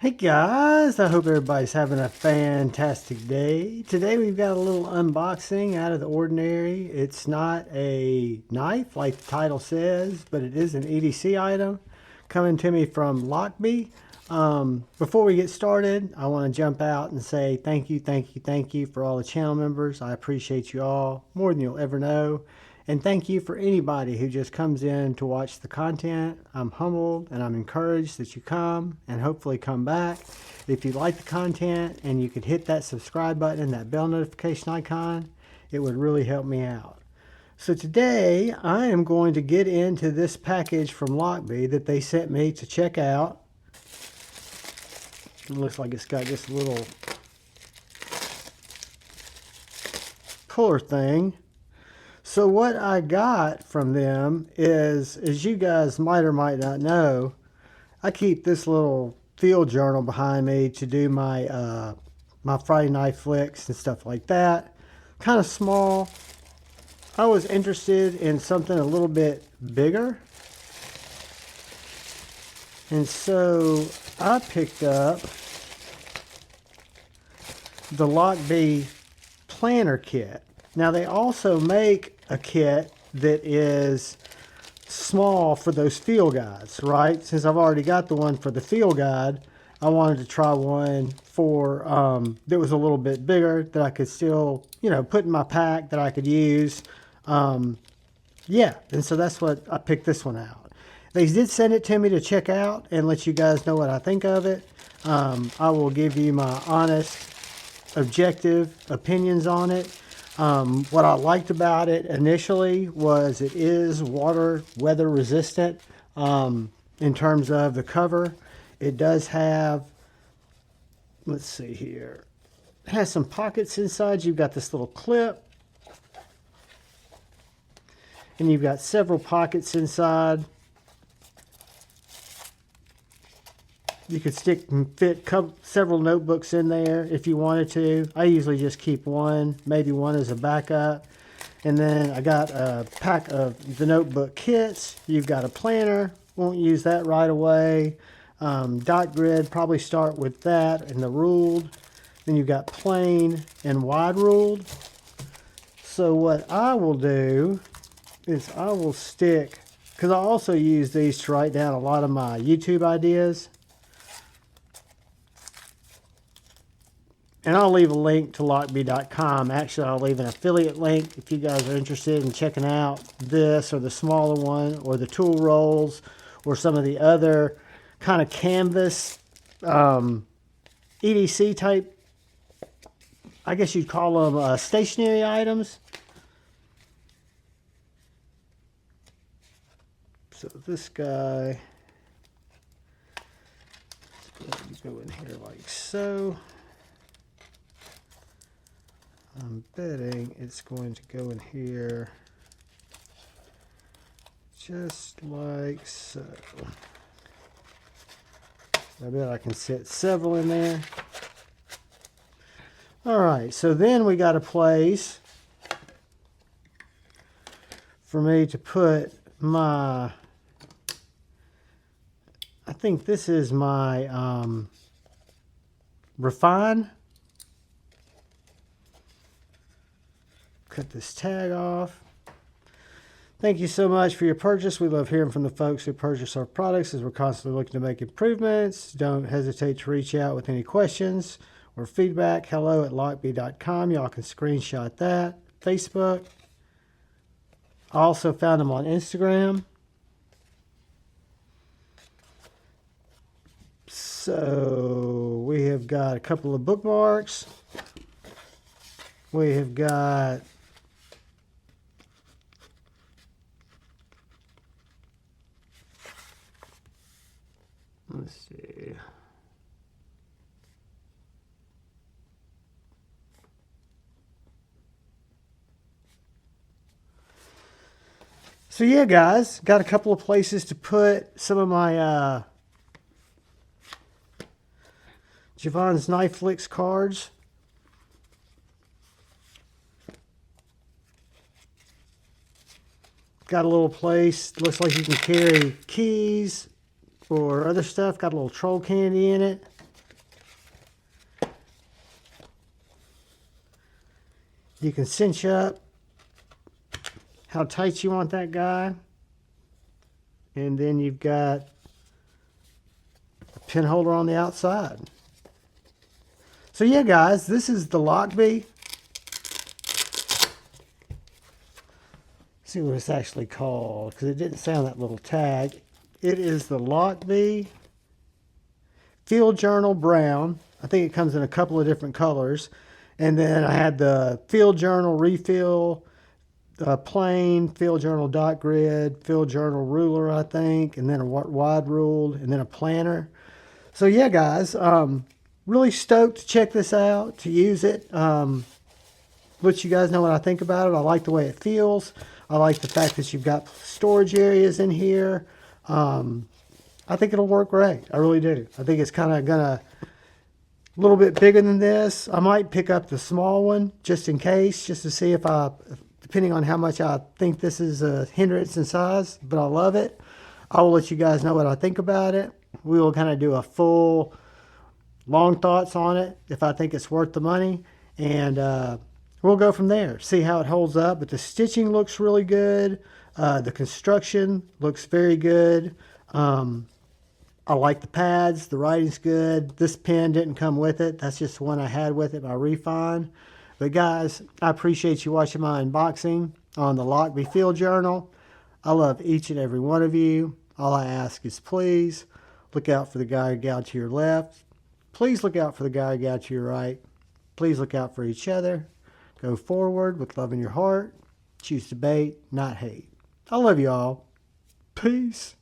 Hey guys, I hope everybody's having a fantastic day. Today we've got a little unboxing out of the ordinary. It's not a knife like the title says, but it is an EDC item coming to me from LOCHBY. Before we get started, I want to jump out and say thank you for all the channel members. I appreciate you all more than you'll ever know. And thank you for anybody who just comes in to watch the content. I'm humbled and I'm encouraged that you come and hopefully come back. If you like the content and you could hit that subscribe button and that bell notification icon, it would really help me out. So today I am going to get into this package from LOCHBY that they sent me to check out. It looks like it's got this little puller thing. So what I got from them is, as you guys might or might not know, I keep this little field journal behind me to do my my Friday night flicks and stuff like that. Kind of small. I was interested in something a little bit bigger. And so I picked up the LOCHBY Planner kit. Now they also make a kit that is small for those field guides, right? Since I've already got the one for the field guide, I wanted to try one for that was a little bit bigger that I could still, put in my pack that I could use. Yeah, and so that's what I picked this one out. They did send it to me to check out and let you guys know what I think of it. I will give you my honest, objective opinions on it. What I liked about it initially was it is weather resistant in terms of the cover. It does have, let's see here, it has some pockets inside. You've got this little clip and you've got several pockets inside. You could stick and fit several notebooks in there if you wanted to. I usually just keep one, maybe one as a backup. And then I got a pack of the notebook kits. You've got a planner. Won't use that right away. Dot grid, probably start with that and the ruled. Then you've got plain and wide ruled. So what I will do is I will stick, because I also use these to write down a lot of my YouTube ideas. And I'll leave a link to lochby.com. Actually, I'll leave an affiliate link if you guys are interested in checking out this or the smaller one or the tool rolls or some of the other kind of canvas EDC type, I guess you'd call them stationary items. So this guy, let's go in here like so. I'm betting it's going to go in here just like so. I bet I can fit several in there. All right, so then we got a place for me to put my, I think this is my Refine. Cut this tag off. Thank you so much for your purchase. We love hearing from the folks who purchase our products as we're constantly looking to make improvements. Don't hesitate to reach out with any questions or feedback. hello@lochby.com. Y'all can screenshot that. Facebook. I also found them on Instagram. So we have got a couple of bookmarks. We have got let's see. So yeah, guys, got a couple of places to put some of my Javon's Knife Flicks cards. Got a little place. Looks like you can carry keys or other stuff. Got a little troll candy in it. You can cinch up how tight you want that guy. And then you've got a pin holder on the outside. So yeah, guys, this is the LOCHBY. See what it's actually called, because it didn't say on that little tag. It is the LOCHBY Field Journal Brown. I think it comes in a couple of different colors. And then I had the Field Journal Refill, plain, Field Journal dot grid, Field Journal ruler, I think, and then a wide ruled, and then a planner. So yeah, guys, really stoked to check this out, to use it. Let you guys know what I think about it. I like the way it feels. I like the fact that you've got storage areas in here. I think it'll work great. I really do. I think it's kind of gonna a little bit bigger than this. I might pick up the small one just in case, just to see if depending on how much I think this is a hindrance in size, but I love it. I will let you guys know what I think about it. We will kind of do a full long thoughts on it if I think it's worth the money, and we'll go from there, see how it holds up. But the stitching looks really good. The construction looks very good. I like the pads. The writing's good. This pen didn't come with it. That's just the one I had with it by Refine. But guys, I appreciate you watching my unboxing on the LOCHBY Field Journal. I love each and every one of you. All I ask is please look out for the guy or gal to your left. Please look out for the guy or gal to your right. Please look out for each other. Go forward with love in your heart. Choose to bait, not hate. I love you all. Peace.